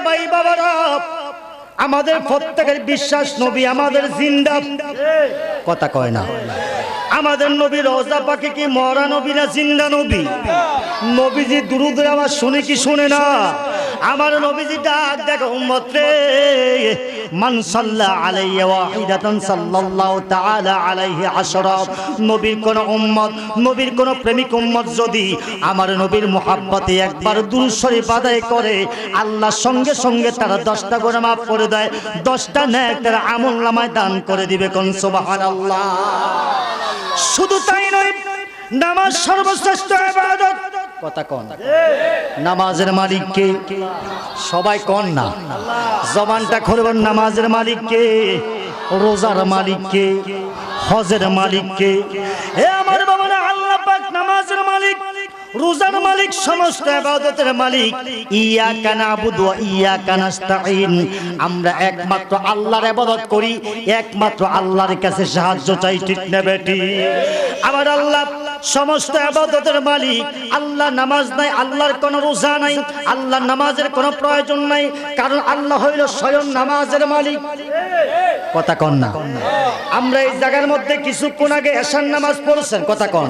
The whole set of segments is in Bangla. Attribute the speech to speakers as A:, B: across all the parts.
A: ভাই বাবারা, আমাদের প্রত্যেকের বিশ্বাস নবী আমাদের জিন্দা, কথা কয় না। আমাদের নবী রওজা পাকে কি মরা নবী না জিন্দা নবী? নবীজি দুরূদের আওয়াজ শুনে কি শুনে না? আমার নবীজি ডাক দেখো উম্মত রে, মান সাল্লা আলাইহি ওয়াহিদাতান সাল্লাল্লাহু তাআলা আলাইহি আশরা। নবীর কোন উম্মত, নবীর কোন প্রেমিক উম্মত যদি আমার নবীর মুহাব্বতে একবার দুরূদ শরীফ আদায় করে, আল্লাহ সঙ্গে সঙ্গে তারা 10টা গুনাহ মাফ করে দেয়, 10টা নেক তার আমলনামায় দান করে দিবে। কোন সুবহানাল্লাহ। শুধু তাই নয়, নামাজ সর্বশ্রেষ্ঠ ইবাদত, কথা কোন? নামাজের মালিক কে? সবাই কোন না, জবানটা খুলবেন। নামাজের মালিক কে? রোজার মালিক কে? হজের মালিক কে? হে আমার বাবারা, আল্লাহ পাক নামাজের মালিক, রোজার মালিক, সমস্ত ইবাদতের মালিক। ইয়াকা নাবুদু ওয়া ইয়াকা নাস্তাঈন। আমরা একমাত্র আল্লাহর ইবাদত করি, একমাত্র আল্লাহর কাছে সাহায্য চাই, ঠিক না বেটি? আমার আল্লাহ সমস্ত ইবাদতের মালিক। আল্লাহ নামাজ নাই, আল্লাহর কোনো রোজা নাই, আল্লাহ নামাজের কোনো প্রয়োজন নাই, কারণ আল্লাহ হইল স্বয়ং নামাজের মালিক, কথা কন না। আমরা এই জায়গার মধ্যে কিছুক্ষণ আগে এশার নামাজ পড়ছেন, কথা কন।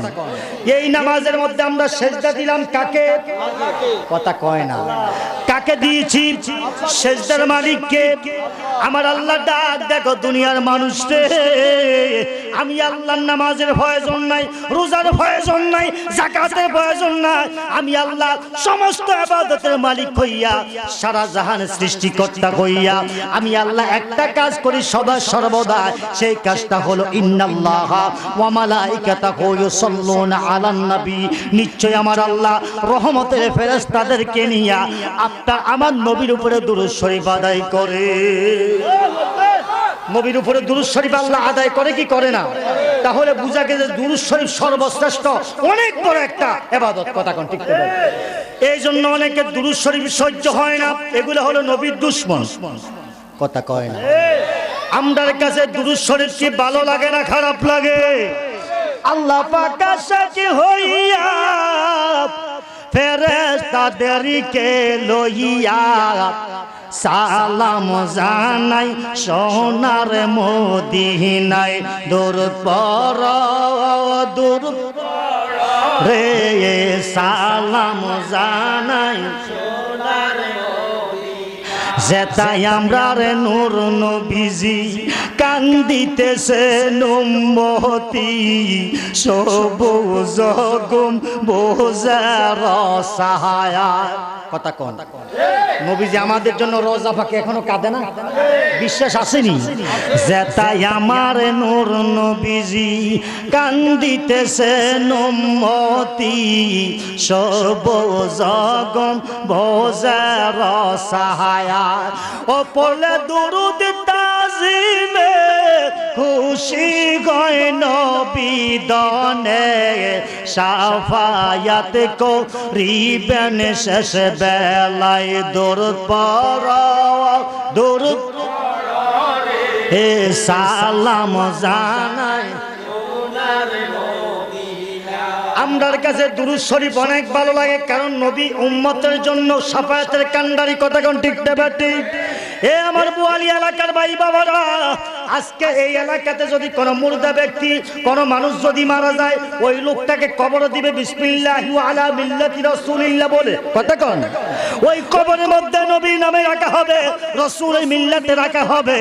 A: এই নামাজের মধ্যে আমরা সেজদা দিলাম কাকে? কথা কয় না। কাকে দিয়েছি? সেজদার মালিককে। আমার আল্লাহ ডাক দেখো দুনিয়ার মানুষকে, আমি আল্লাহর নামাজের প্রয়োজন নাই, রোজার প্রয়োজন নাই, যাকাতের প্রয়োজন নাই, আমি আল্লাহ সমস্ত ইবাদতের মালিক হইয়া, সারা জাহান সৃষ্টিকর্তা হইয়া আমি আল্লাহ একটা কাজ করি সদা সর্বদা, সেই কাজটা হলো ইন্নাল্লাহা ওয়া মালাইকাতাহু ইউসাল্লুনা আলান নবী। নিশ্চয় আমার আল্লাহ রহমতের ফেরেশতাদেরকে নিয়া আমার নবীর উপরে দুরূদ শরীফ আদায় করে। নবীর উপরে দুরূদ শরীফ আল্লাহ আদায় করে কি করে না? তাহলে বুঝা গেছে দুরূদ শরীফ সর্বশ্রেষ্ঠ, অনেক বড় একটা ইবাদত, কথা কোন ঠিক করে। এই জন্য অনেকে দুরূদ শরীফ সহ্য হয় না, এগুলো হলো নবীর দুশমন, কথা কয় না। আমরার কাছে দুরূদ শরীফ কি ভালো লাগে না খারাপ লাগে? আল্লাহ পাক সাথী হইয়া ফেরেশতাদেরকে লইয়া সালাম জানাই সোনার মদিনায়, দরুদ পড়ো দরুদ রে, সালাম জানাই সোনার যেতাই আমরা রে নূর নবীজি, কান্দিতেছে উম্মতি, সবুজ গম্বুজের ছায়া, কথা কোন। নবীজি আমাদের জন্য রোজা পাকে এখনো কাঁদে না? বিশ্বাস আসেনি? যেতাই আমার নূর নবীজি, কান্দিতেছে উম্মতি, সবুজ গম্বুজের ছায়া। ও পড়লে দুরূদ তাজিমে খুশি গয় নবী দনে, শাফায়াত করিবেন শেষ বেলায়, দরুদ পড়ো দরুদ হে, সালাম জানাই। আমরার কাছে দুরূদ শরীফ অনেক ভালো লাগে, কারণ নবী উম্মতের জন্য শাফায়াতের কান্ডারি, কথা কোন ঠিক না ঠিক? এ আমার বুয়ালি এলাকার ভাই বাবারা, আজকে এই এলাকাতে যদি কোনো মুর্দা ব্যক্তি, কোনো মানুষ যদি মারা যায়, ওই লোকটাকে কবর দিবে বিসমিল্লাহি ওয়া আলা মিল্লাতি রাসূলিল্লাহ বলে, কথা কোন। ওই কবরের মধ্যে নবীর নামে রাখা হবে, রাসূলের মিল্লাতে রাখা হবে।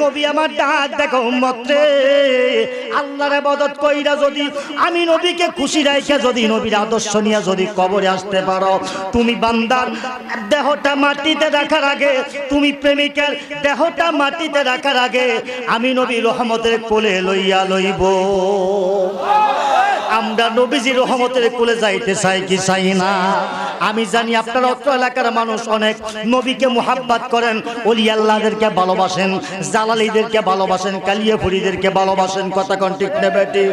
A: নবী আমার ডাক দেখো উম্মত রে, আল্লাহর ইবাদত কইরা যদি আমি নবীকে খুশি রাইখা, যদি নবীর আদর্শ নিয়ে যদি কবরে আসতে পারো, তুমি বান্দার দেহটা মাটিতে রাখার আগে, তুমি প্রেমিকের দেহটা মাটিতে রাখার আগে আমি নবী রহমতের কোলে লইয়া লইব। আমরা নবীজি রহমতের কোলে যাইতে চাই কি চাই না? আমি জানি আপনারা অত্র এলাকার মানুষ অনেক নবীকে মুহাব্বত করেন, ওলি আল্লাহদেরকে ভালোবাসেন, জালালীদেরকে ভালোবাসেন, কালিয়াপুরীদেরকে ভালোবাসেন, কথা কোন ঠিক না বেটি?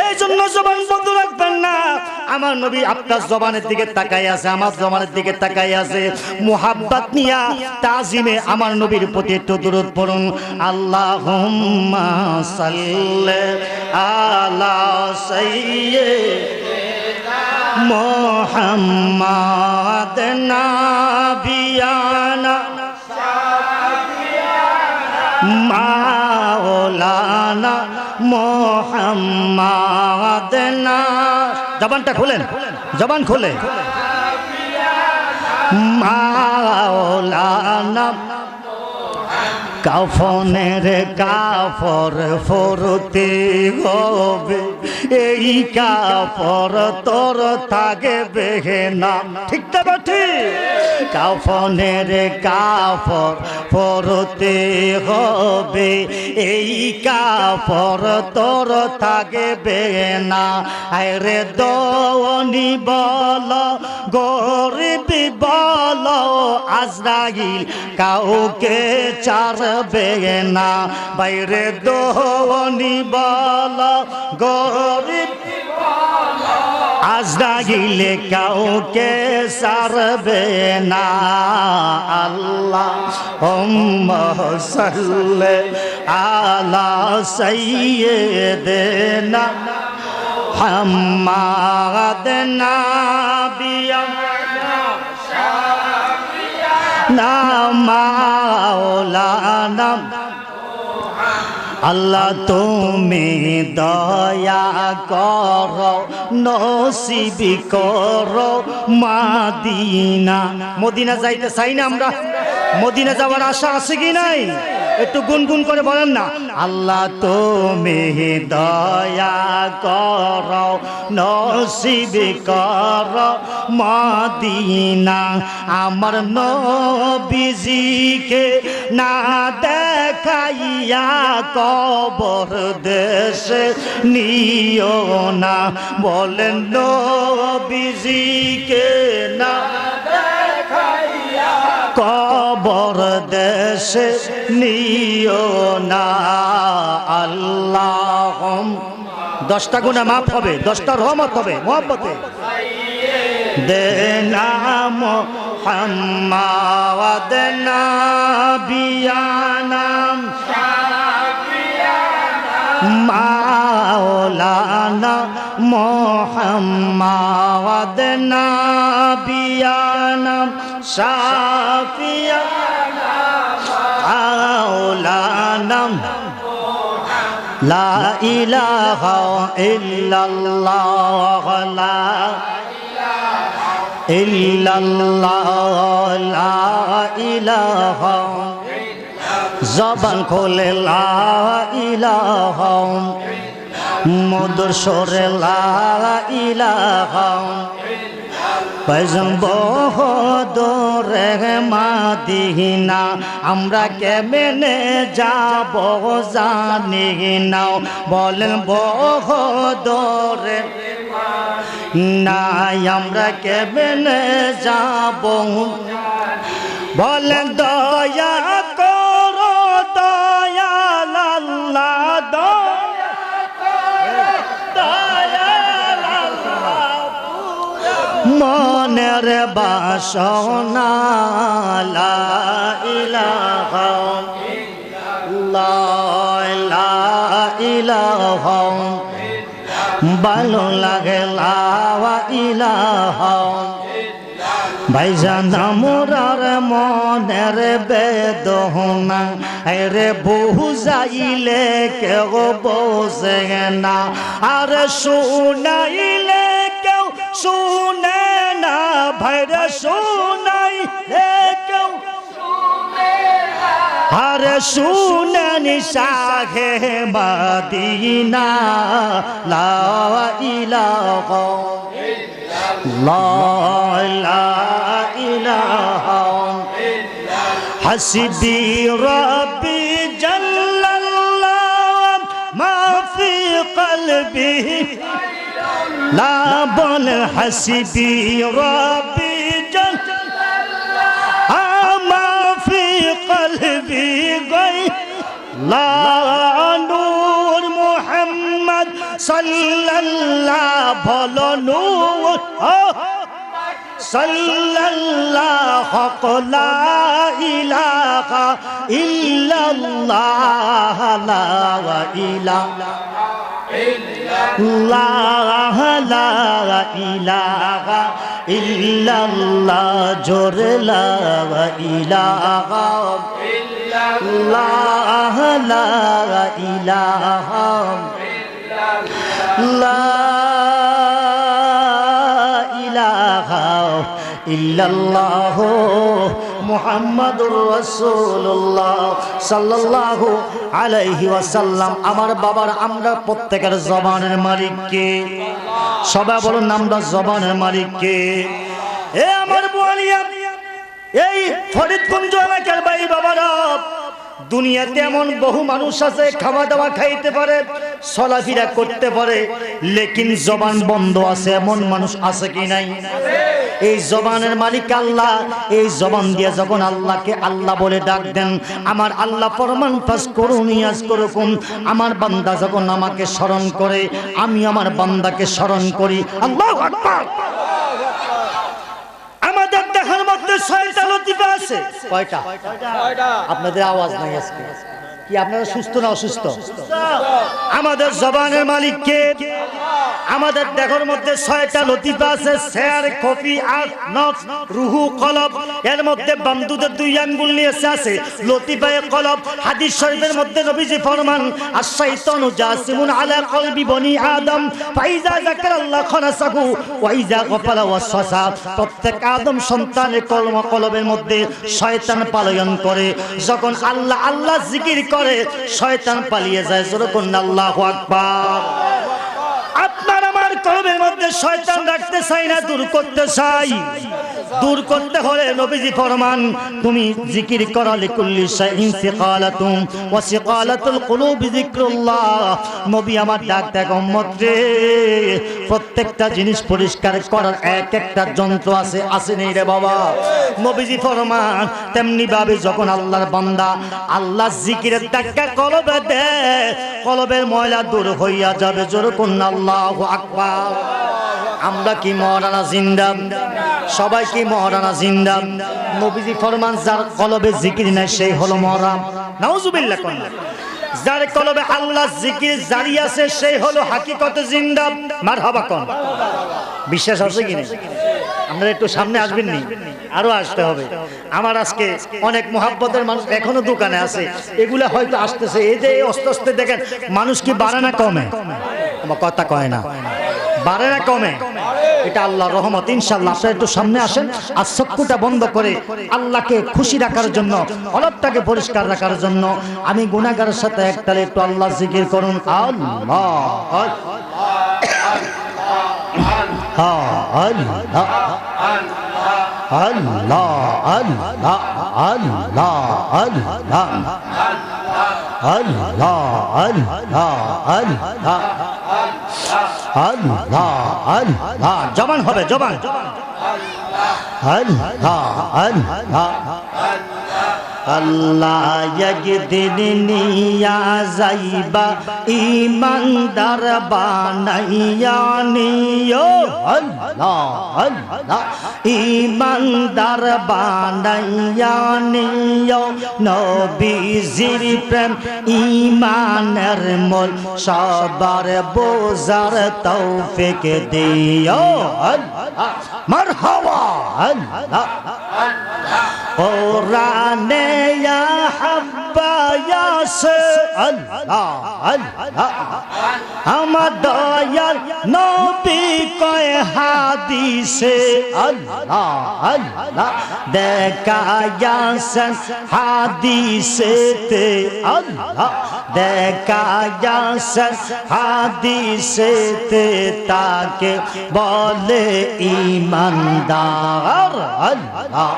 A: এই জন্য জবান বন্ধ রাখবেন না। আমার নবী আপনার জবানের দিকে তাকাই আছে, আমার জবানের দিকে তাকাই আছে, মুহাব্বত নিয়া তাজিমে আমার নবীর প্রতি একটু দরুদ পড়ুন। আল্লাহুম্মা সাল্লি আলা সাইয়্যিদিনা মুহাম্মাদ নাবিয়ানা মাওলানা মোহাম্মদ না জবানটা খোলেন জবান খোলে মাওলানা কাফনের কাফর ফরতে হবে এই কাফর তোর থাকবে না ঠিক না ঠিক কাফনের কাফর ফরতে হবে এই কাফর তোর থাকবে না আরে দোনি বল গরিব বল আজরাইল কাউকে ছাড়বে না বাইরে দোনি বল গরিব আজরাইল কাউকে ছাড়বে না আল্লাহুম্মা সাল্লি আলা সাইয়্যিদিনা মুহাম্মাদ নাবিয়ানা মাওলানা আল্লাহ তুমি দয়া করো নসিব করো মদিনা মদিনা যাইতে চাই না আমরা মদিনা যাওয়ার আশা আছে কি নাই একটু গুনগুন করে বলেন না আল্লাহ তুমি দয়া করো নসিব করো মদিনা আমার নবীজিকে না দেখাইয়া কবর দেশে নিও না বলেন নবীজিকে না দেখাইয়া কবর দেশে নিও না আল্লাহ 10টা গুনাহ মাফ হবে 10টা রহমত হবে মোহাব্বতে দেনা মুহাম্মদ নাবিয়ানা মাওলানা মুহাম্মদ নাবিয়ানা শাফিয়ানা মাওলানা লা ইলাহা ইল্লাল্লাহ লা ইল্লাল্লাহ লা ইলাহা জবান খোলে লা ইলাহা মধুর সুরে লা ইলাহা পয়জন বহুদূরে মদিনা আমরা কেমনে যাব জানি না বলেন বহুদূরে নাই আমরা কেমনে যাব বলেন দয়া করো দয়াল আল্লাহ মনের বাসনা লা ইলাহা লা ইলাহা ভালো লাগে লা ইলাহা ভাইজান মোরার মনের বেদনা রে বুঝাইলে কেউ বোঝে না আর শুনাইলে কেউ শুনে না ভাইরে শুনাইলে কেউ আর শুনানি শাহে মদিনা লা ইলাহা لا إله حسبي ربي جل الله ما في قلبي لا بل حسبي ربي جل الله ما في قلبي غير لا نور محمد صلى الله بولو نور صلى الله لا إله إلا الله لا إله إلا الله لا إله ইল্লাল্লাহ জোরে লা ইলাহা ইল্লাল্লাহ লা ইলাহা লা ইলাহা ইল্লাল্লাহ মুহাম্মাদুর রাসূলুল্লাহ সাল্লাল্লাহু আলাইহি ওয়াসাল্লাম। আমার বাবার আমরা প্রত্যেকের জবানের মালিক কে? সবাই বলুন আমরা জবানের মালিক কে? এ আমার বোয়ালিয়া, এই ফরিদগঞ্জ এলাকার ভাই বাবারা, দুনিয়াতে এমন বহু মানুষ আছে খাওয়া দাওয়া খাইতে পারে, চলাফেরা করতে পারে, লেকিন জবান বন্ধ আছে, এমন মানুষ আছে কি নাই? এই জবানের মালিক আল্লাহ। এই জবান দিয়ে যখন আল্লাহকে আল্লাহ বলে ডাক দেন, আমার আল্লাহ ফরমান পাস করুন ইয়াজ করুন। আমার বান্দা যখন আমাকে স্মরণ করে, আমি আমার বান্দাকে স্মরণ করি। আল্লাহু আকবার। আমাদের দেহের মধ্যে 6টা লতিফা আছে। কয়টা? আপনাদের আওয়াজ নাই আজকে। কি আপনারা সুস্থ না অসুস্থ? আমাদের জবানের মালিক কে? আমাদের দেহের মধ্যে 6টা লতিফা আছে। শের, কফি, আখ, নফস, রুহু, কলব। এর মধ্যে বান্দুদের 2 আঙ্গুল নিয়ে আছে লতিফায়ে কলব। হাদিস শরীফের মধ্যে নবীজি ফরমান, আশ-শাইতানু জাসিমুন আলা কলবি বনি আদম ফাইজা যাকারাল্লাহ খানাসাহু ওয়া ইজা গাফালা ওয়াসওয়াসা। প্রত্যেক আদম সন্তানের কলবের মধ্যে শয়তান পালায়ন করে। যখন আল্লাহ আল্লাহ জিকির করে, শয়তান পালিয়ে যায়। যখন আল্লাহু আকবার। আপনার আমার কলবের মধ্যে শয়তান রাখতে চাই না, দূর করতে চাই। দূর করতে হলে নবীজি ফরমান, তুমি জিকির করা লিকুল্লি শাইইন সিকালাতুম ওয়া সিকালাতুল কুলুবি যিকরুল্লাহ। নবী আমার ডাক দেয়, উম্মত রে, প্রত্যেকটা জিনিস পরিষ্কার করার এক একটা যন্ত্র আছে, আছে নেই রে বাবা? নবীজি ফরমান, তেমনি ভাবে যখন আল্লাহর বান্দা আল্লাহ জিকিরের ধাক্কা কলবে দেয়, কলবের ময়লা দূর হইয়া যাবে। যখন আল্লাহু আকবার। আমরা কি মওলানা জিন্দা? সবাই কি মওলানা জিন্দা? নবীজি ফরমান, যার কলবে জিকির নাই সেই হলো মওলানা। নাউজুবিল্লাহ। কোন যার কলবে আল্লাহ জিকির জারি আছে সেই হলো হাকিকতে জিন্দা। মারহাবা। কোন বিশ্বাস আছে কি না? আপনারা একটু সামনে আসবেন নি? আরো আসতে হবে। আমার আজকে অনেক মোহাব্বতের মানুষ এখনো দোকানে আছে, এগুলা হয়তো আসতেছে। এই যে আস্তে আস্তে দেখেন, মানুষ কি বাড়ে না কমে? আমার কথা কয় না, বাড়ে না কমে? এটা আল্লাহর রহমত। ইনশাআল্লাহ আপনারা একটু সামনে আসেন, আর চক্ষুটা বন্ধ করে আল্লাহকে খুশি রাখার জন্য, কলবটাকে পরিষ্কার রাখার জন্য আমি গুনাহগারের সাথে একতালে একটু আল্লাহ জিকির করুন। আল্লাহ আল্লাহ আল্লাহ আল্লাহ আল্লাহ আল্লাহ আল্লাহ আল্লাহ আল্লাহ আল্লাহ আল্লাহ। জবান হবে, জবান। আল্লাহ আল্লাহ আল্লাহ একদিন নিয়া যাইবা ইমানদার বানাইয়া নিও। আল্লাহ আল্লাহ ইমানদার বানাইয়া নিও। নবীজির প্রেম ইমানের মূল, সবার বোঝার তৌফিক দিও। আল্লাহ মারহাবা। আল্লাহ কোরআনে ইয়া হাব্বা ইয়াসে। আল্লাহ আল্লাহ আমার দয়াল নবী কয় হাদিসে। আল্লাহ আল্লাহ দেখায়াছেন হাদিসেতে। আল্লাহ দেখায়াছেন হাদিসেতে, তাকে বলে ঈমানদার। আল্লাহ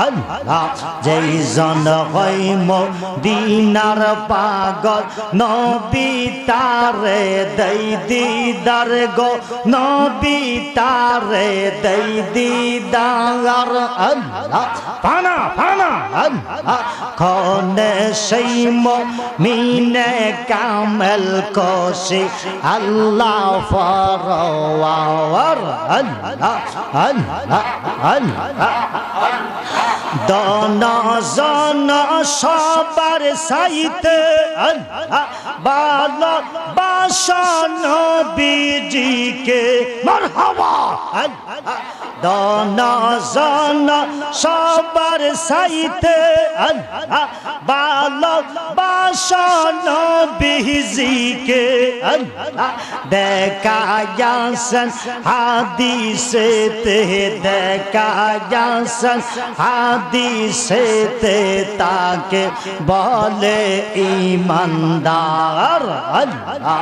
A: আল্লাহ যেই জন হয় মদিনার পাগল, নবী তারে দেই দিদার গো, নবী তারে দেই দিদার। আল্লাহ ফানা ফানা আল্লাহ খনে সেই মুমিনে কামেল কোশি আল্লাহ ফরওয়ার। আল্লাহ আল্লাহ আল্লাহ দনা জানা সবার সাইতে। আল্লাহ বালা বাসা নবীজিকে। মারহাবা। আল্লাহ দন জন সবার সাইতে আল্লাহ ভালোবাসন বিহিজিকে আল্লাহ দেখা যাচ্ছেন হাদিসেতে দেখা যাচ্ছেন হাদিসেতে তাকে বলে ঈমানদার আল্লাহ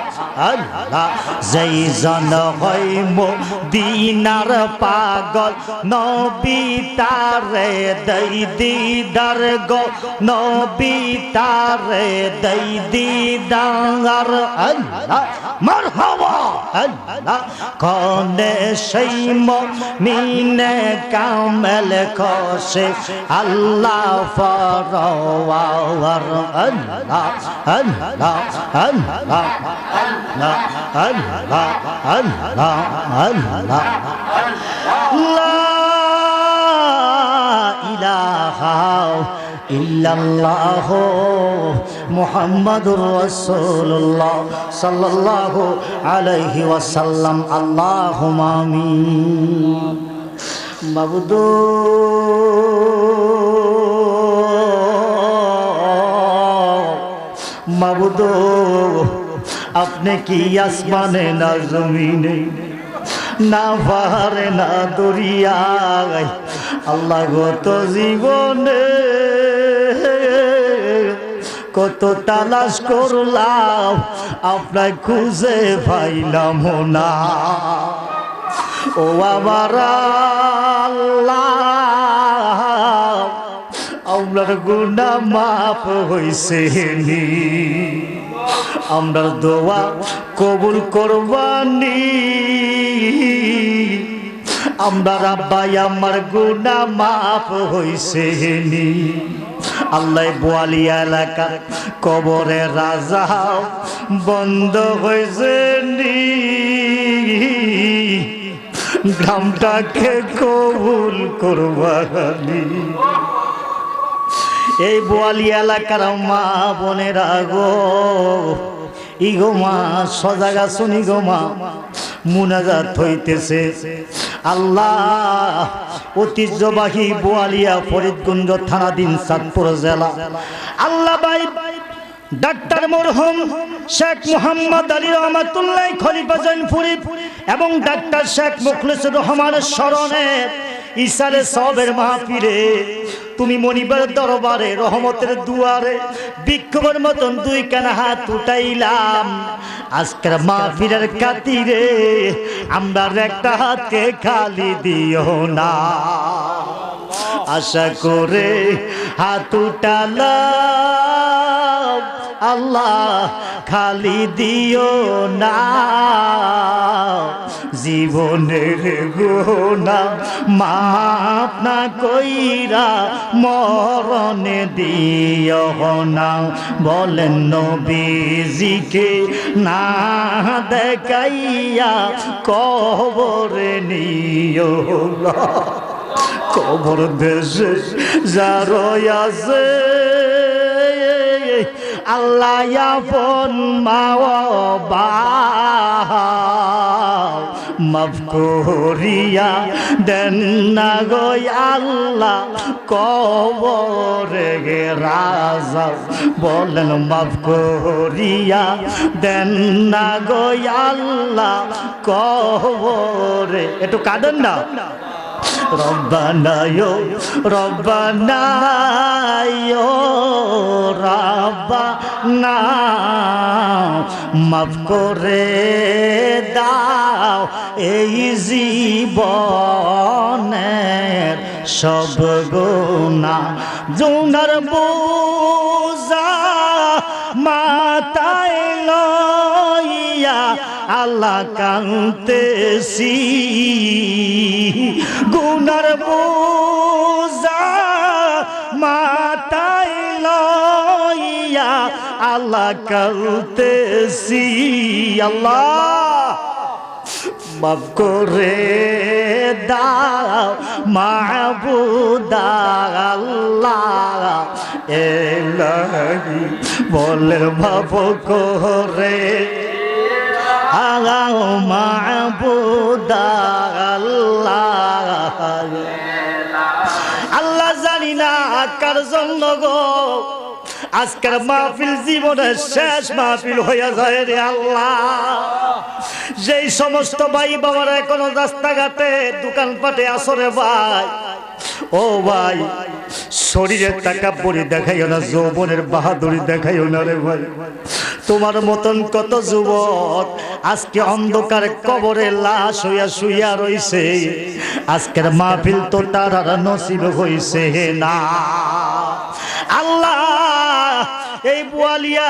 A: আল্লাহ যেই জন হয় মদিনার পাগল নবী তারে দই দিদার গো নবী তারে দই দিদার আল্লাহ মারহাবা আল্লাহ কোনে সেই মুমিনে কামেল খোশে আল্লাহ ফরওয়ার আল্লাহ আল্লাহ আল্লাহ আল্লাহ আল্লাহ আল্লাহ আল্লাহ লা ইলাহা ইল্লাল্লাহ মুহাম্মাদুর রাসূলুল্লাহ সাল্লাল্লাহু আলাইহি ওয়াসাল্লাম আল্লাহুম্মা আমিন মাবুদ মাবুদ আপনি কি আসমানে না জমিনে না পাহাড়ে না দরিয়ায় আল্লাহ গত জীবনে কত তালাশ করলাম আপনার খুঁজে পাইলাম না ও আমার আল্লাহ আপনার গুনাহ মাফ হইছে নি আমরা দোয়া কবুল করবানি আমরা রাব্বাই আমার গুনাহ মাফ হইছে নি আল্লাহ বোয়ালিয়া এলাকার কবরে রাজা বন্ধ হয়েছে নি গ্রামটাকে কবুল করবানি এই বোয়ালি এলাকার মা বোনেরা গো ইগো মা সজাগা শুনি গো মা মুনাজাত হইতেছে আল্লাহ ঐতিহ্যবাহী বোয়ালিয়া ফরিদগঞ্জ থানাধীন চাঁদপুর জেলা আল্লাহ ভাই ডাক্তার মরহুম শেখ মোহাম্মদ আলী রহমাতুল্লাহ খলিফা জৈনপুরী এবং ডাক্তার শেখ মুখলিসুর রহমানের স্মরণে ইসারে সবের মাহফিলে তুমি মনিবের দরবারে রহমতের দুয়ারে বিক্ষোভের মতন দুই কানা হাত উঠাইলাম আজকের মাহফিলের খাতিরে আমরা একটা হাতকে খালি দিও না আশা করে হাত উঠালাম আল্লাহ খালি দিও না জীবনের গুনাহ মাফ না কইরা মরণে দিও না বলেন নবীজিকে না দেখাইয়া কবরে নিও না কবর দেশে যারা আছে আল্লাহ আপন মা বাবা মাফ করিয়া দেন না গো আল্লাহ কবরে গে রাজা বলেন মাফ করিয়া দেন না গো আল্লাহ কবরে একটু কাঁদেন না রব্বানা ইয়ো রব্বানা ইয়ো রব্বানা মাফ করে দাও এই জীবনের সব গুনাহ জুনার বোঝা মাথায় লইয়া আল্লাহ কাঁদতেছি গুনার বোঝা মাথায় লইয়া আল্লাহ কাঁদতেছি আল্লাহ মাফ করে দাও মাহবুদ আল্লাহ এলাহি বলে মাফ করে মাবুদ আল্লাহ। আল্লাহ জানি না কার জন্য গো আজকের মাহফিল জীবনের শেষ মাহফিল হয়ে যায় রে আল্লাহ। যেই সমস্ত ভাই বাবারা এখনো রাস্তাঘাটে দোকানপাটে আসরে ভাই, ও ভাই শরীরের তাকাব্বুরি দেখাইও না, যৌবনের বাহাদুরি দেখাইও না রে ভাই। তোমার মতন কত যুবক আজকে অন্ধকার কবরে লাশ হইয়া শুইয়া রইছে, আজকের মাহফিল তো তার আর নসিব হইছে না। আল্লাহ এই বুয়ালিয়া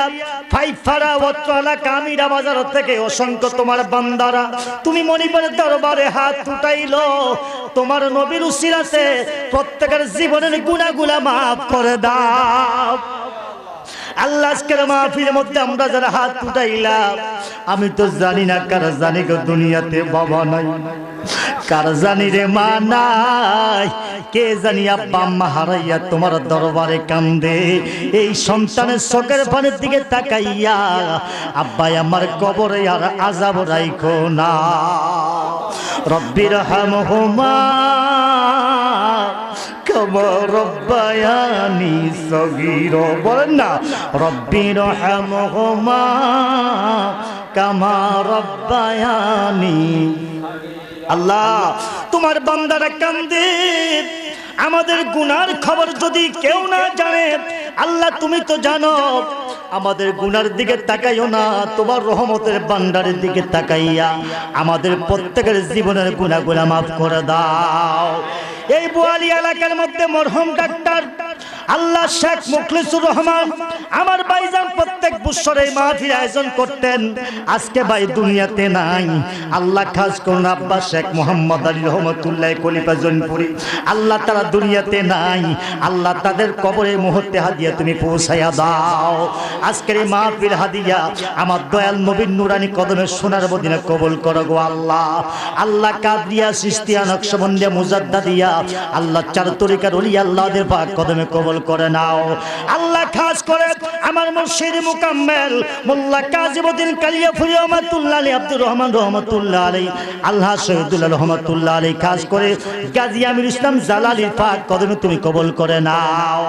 A: ফাইফারা ওয়াতলা কামিরা বাজার থেকে অসংখ্য তোমার বান্দারা তুমি মনিবের দরবারে হাত উঠাইলো, তোমার নবীর উসিলাতে প্রত্যেকের জীবনের গুনাহগুলো মাফ করে দাও। আল্লাহ আজকের মাহফিলের মধ্যে আমরা যারা হাত উঠাইলাম, আমি তো জানি না কার জানি গো দুনিয়াতে বাবা নাই, কার জানি রে মা নাই, কে জানি আব্বা আম্মা হারাইয়া তোমার দরবারে কান্দে। এই সন্তানের চোখের পানির দিকে তাকাইয়া আব্বাই আমার কবরে আর আযাব রাইখো না। রব্বির হামহুমা কামা রব্বায়ানি সগীরা, বলেন না রব্বির হামহুমা কামা রব্বায়ানি। আল্লাহ তোমার বান্দারা কান্দে, আমাদের গুনার খবর যদি কেউ না জানে, আল্লাহ তুমি তো জানো। আমাদের গুনার দিকে তাকাইও না, তোমার রহমতের ভান্ডারের দিকে তাকাইয়া আমাদের প্রত্যেকের জীবনের গুনাহগুলো মাফ করে দাও। এই বোয়ালি এলাকার মধ্যে মরহুম ডাক্তার আল্লাহ শেখ মুখলিসুর রহমান আমার ভাইজান প্রত্যেক বছর এই মাহফিল আয়োজন করতেন, আজকে ভাই দুনিয়াতে নাই। আল্লাহ খাস করুন আব্বা শেখ মোহাম্মদ আলী রহমতুল্লাহ খলিফা জৈনপুরি, আল্লাহ তারা দুনিয়াতে নাই। আল্লাহ তাদের কবরের মুহূর্তে হাদিয়া তুমি পৌঁছাইয়া দাও। আজকের এই মাহফিল হাদিয়া আমার দয়াল নবীর নুরানি কদমের সোনার মদিনা কবুল করো গো আল্লাহ। আল্লাহ কাদরিয়া সিস্তিয়া নকশবন্দিয়া মুজাদ্দাদিয়া আল্লাহ চার তরিকার ওলি আল্লাহদের পাক কদমে কবুল করে নাও। আল্লাহ খাস করে আমার মুর্শিদ মুকাম্মেল মোল্লা কাজীউদ্দিন কালিয়াফুরি রহমাতুল্লাহ আলাইহি, আব্দুর রহমান রহমাতুল্লাহ আলাইহি, আল্লাহ শহীদুল্লাহ রহমাতুল্লাহ আলাইহি, খাস করে গাজী আমির ইসলাম জালালির পাক কদমে তুমি কবুল করে নাও।